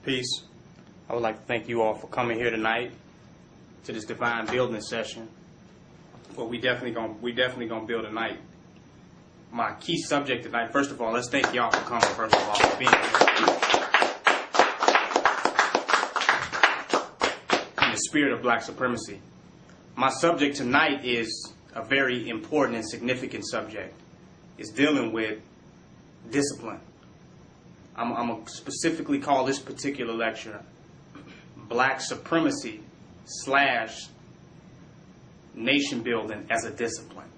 Peace. I would like to thank you all for coming here tonight to this divine building session. Well, we definitely gonna build tonight. My key subject tonight. First of all, let's thank y'all for coming. First of all, for being here. In the spirit of black supremacy, my subject tonight is a very important and significant subject. It's dealing with discipline. I'm going to specifically call this particular lecture Black Supremacy / Nation Building as a Discipline.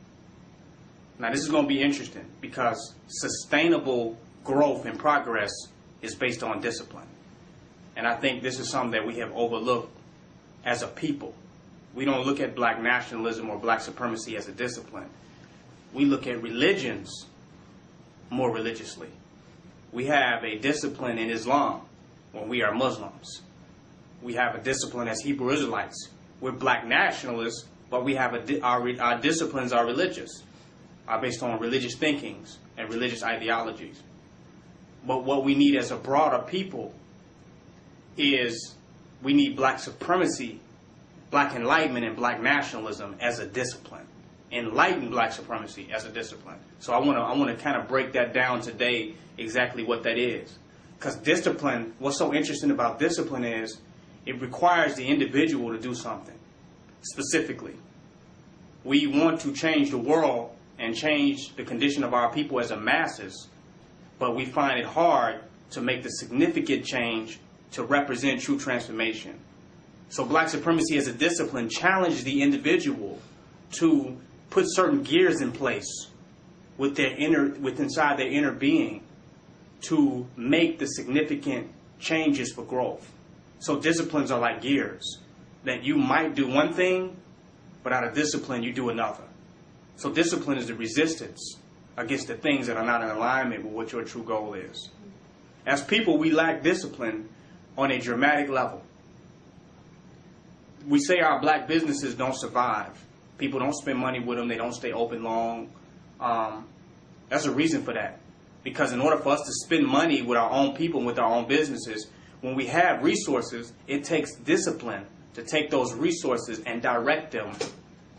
Now, this is going to be interesting because sustainable growth and progress is based on discipline. And I think this is something that we have overlooked as a people. We don't look at black nationalism or black supremacy as a discipline. We look at religions more religiously. We have a discipline in Islam when we are Muslims. We have a discipline as Hebrew Israelites. We're black nationalists, but we have our disciplines are religious, are based on religious thinkings and religious ideologies. But what we need as a broader people is we need black supremacy, black enlightenment, and black nationalism as a discipline. Enlighten black supremacy as a discipline. So I want to kind of break that down today, exactly what that is. Because discipline, what's so interesting about discipline is it requires the individual to do something. Specifically, we want to change the world and change the condition of our people as a masses, but we find it hard to make the significant change to represent true transformation. So black supremacy as a discipline challenges the individual to put certain gears in place with inside their inner being to make the significant changes for growth. So disciplines are like gears that you might do one thing, but out of discipline you do another. So discipline is the resistance against the things that are not in alignment with what your true goal is. As people, we lack discipline on a dramatic level. We say our black businesses don't survive. People don't spend money with them. They don't stay open long. That's a reason for that. Because in order for us to spend money with our own people and with our own businesses, when we have resources, it takes discipline to take those resources and direct them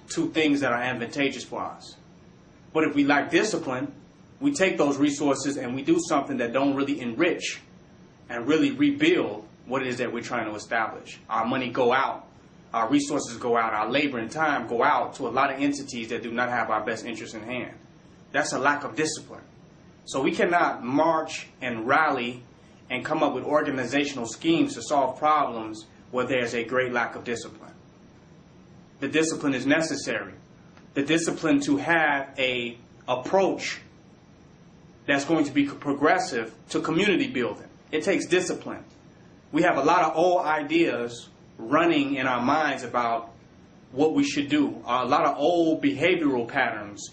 to things that are advantageous for us. But if we lack discipline, we take those resources and we do something that don't really enrich and really rebuild what it is that we're trying to establish. Our money go out. Our resources go out, our labor and time go out to a lot of entities that do not have our best interests in hand. That's a lack of discipline. So we cannot march and rally and come up with organizational schemes to solve problems where there's a great lack of discipline. The discipline is necessary. The discipline to have an approach that's going to be progressive to community building. It takes discipline. We have a lot of old ideas running in our minds about what we should do. A lot of old behavioral patterns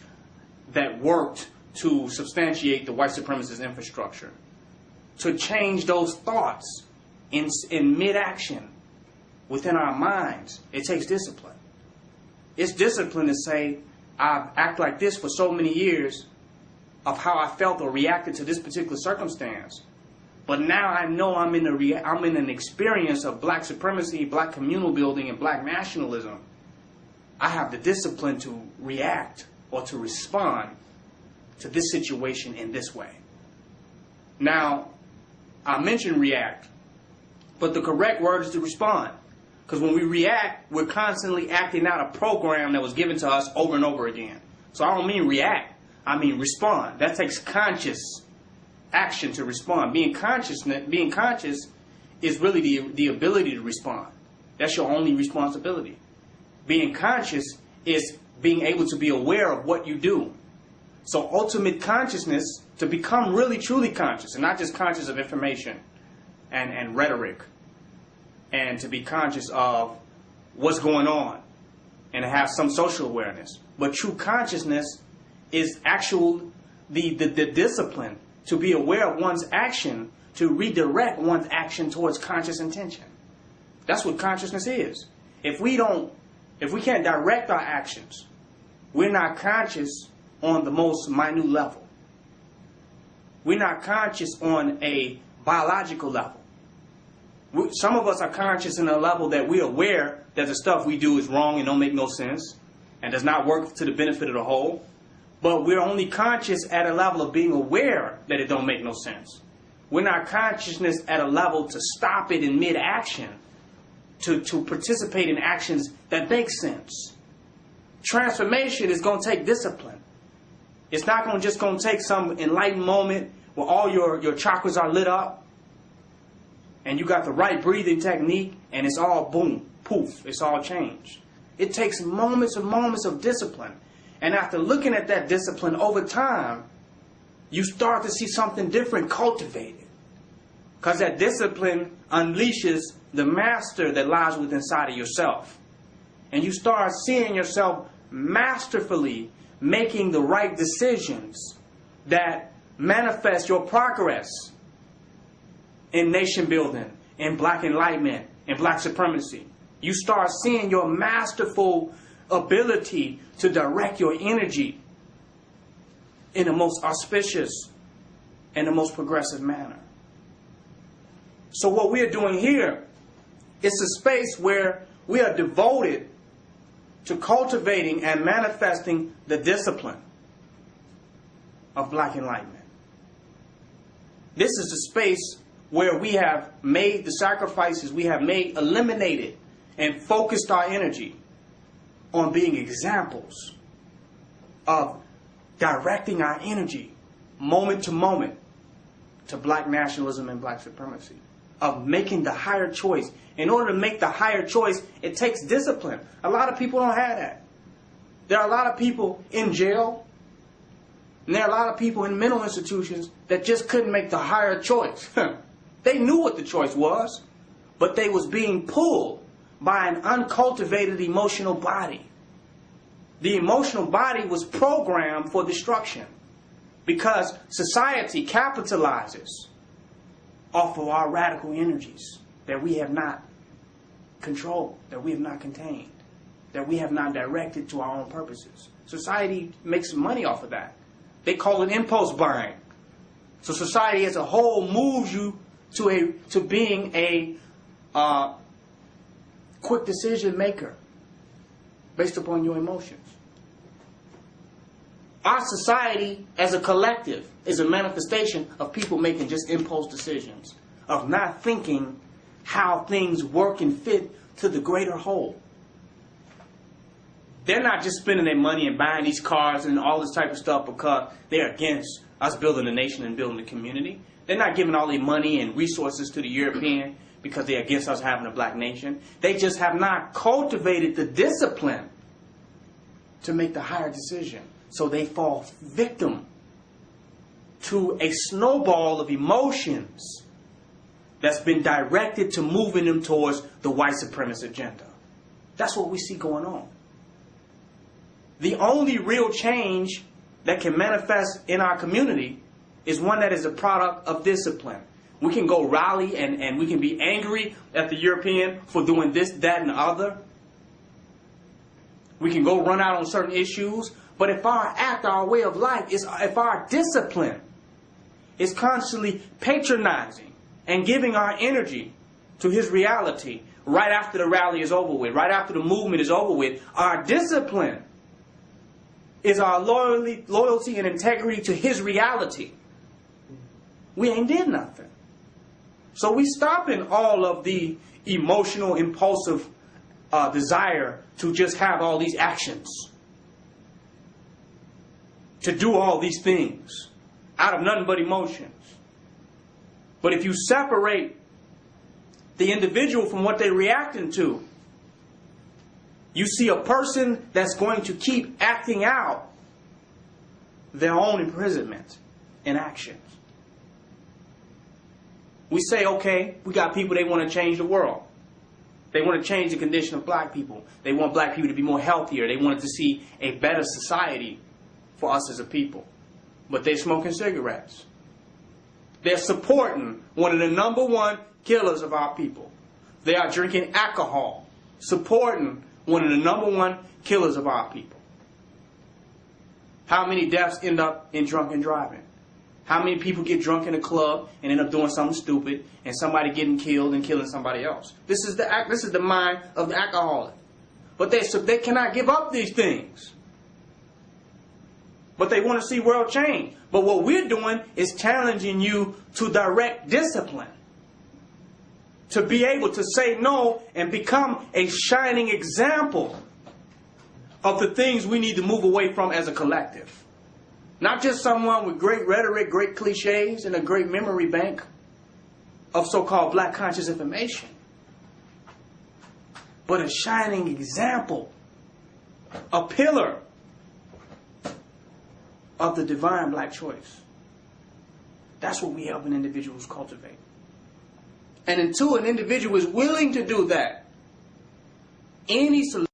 that worked to substantiate the white supremacist infrastructure. To change those thoughts in mid-action within our minds, it takes discipline. It's discipline to say, I've acted like this for so many years of how I felt or reacted to this particular circumstance. But now I know I'm in an experience of black supremacy, black communal building, and black nationalism. I have the discipline to react or to respond to this situation in this way. Now, I mentioned react, but the correct word is to respond. Because when we react, we're constantly acting out a program that was given to us over and over again. So I don't mean react, I mean respond. That takes conscious action to respond. Being conscious is really the ability to respond. That's your only responsibility. Being conscious is being able to be aware of what you do. So ultimate consciousness, to become really truly conscious, and not just conscious of information and rhetoric, and to be conscious of what's going on and to have some social awareness. But true consciousness is the discipline to be aware of one's action, to redirect one's action towards conscious intention. That's what consciousness is. If we can't direct our actions, we're not conscious on the most minute level. We're not conscious on a biological level. Some of us are conscious in a level that we're aware that the stuff we do is wrong and don't make no sense and does not work to the benefit of the whole. But we're only conscious at a level of being aware that it don't make no sense. We're not consciousness at a level to stop it in mid-action, to participate in actions that make sense. Transformation is going to take discipline. It's not just going to take some enlightened moment where all your chakras are lit up and you got the right breathing technique and it's all boom, poof, it's all changed. It takes moments and moments of discipline. And after looking at that discipline over time, you start to see something different cultivated. Because that discipline unleashes the master that lies within inside of yourself. And you start seeing yourself masterfully making the right decisions that manifest your progress in nation building, in black enlightenment, in black supremacy. You start seeing your masterful ability to direct your energy in the most auspicious and the most progressive manner. So what we're doing here is a space where we are devoted to cultivating and manifesting the discipline of black enlightenment. This is the space where we have made the sacrifices we have made, eliminated, and focused our energy on being examples of directing our energy moment to moment to black nationalism and black supremacy, of making the higher choice. In order to make the higher choice, it takes discipline. A lot of people don't have that. There are a lot of people in jail, and there are a lot of people in mental institutions that just couldn't make the higher choice. They knew what the choice was, but they was being pulled by an uncultivated emotional body. The emotional body was programmed for destruction because society capitalizes off of our radical energies that we have not controlled, that we have not contained, that we have not directed to our own purposes. Society makes money off of that. They call it impulse buying. So society as a whole moves you to being a quick decision maker based upon your emotions. Our society as a collective is a manifestation of people making just impulse decisions, of not thinking how things work and fit to the greater whole. They're not just spending their money and buying these cars and all this type of stuff because they're against us building a nation and building a community. They're not giving all their money and resources to the European because they're against us having a black nation. They just have not cultivated the discipline to make the higher decision. So they fall victim to a snowball of emotions that's been directed to moving them towards the white supremacist agenda. That's what we see going on. The only real change that can manifest in our community is one that is a product of discipline. We can go rally and we can be angry at the European for doing this, that, and the other. We can go run out on certain issues. But if our act, our way of life, if our discipline is constantly patronizing and giving our energy to his reality right after the rally is over with, right after the movement is over with, our discipline is our loyalty and integrity to his reality, we ain't did nothing. So we stopping all of the emotional, impulsive desire to just have all these actions, to do all these things out of nothing but emotions. But if you separate the individual from what they're reacting to, you see a person that's going to keep acting out their own imprisonment in actions. We say, okay, we got people, they want to change the world. They want to change the condition of black people. They want black people to be more healthier. They wanted to see a better society for us as a people. But they're smoking cigarettes. They're supporting one of the number one killers of our people. They are drinking alcohol, supporting one of the number one killers of our people. How many deaths end up in drunken driving? How many people get drunk in a club and end up doing something stupid and somebody getting killed and killing somebody else? This is the mind of the alcoholic. But they cannot give up these things. But they want to see world change. But what we're doing is challenging you to direct discipline. To be able to say no and become a shining example of the things we need to move away from as a collective. Not just someone with great rhetoric, great cliches, and a great memory bank of so-called black conscious information. But a shining example, a pillar of the divine black choice. That's what we helping individuals cultivate. And until an individual is willing to do that, any solution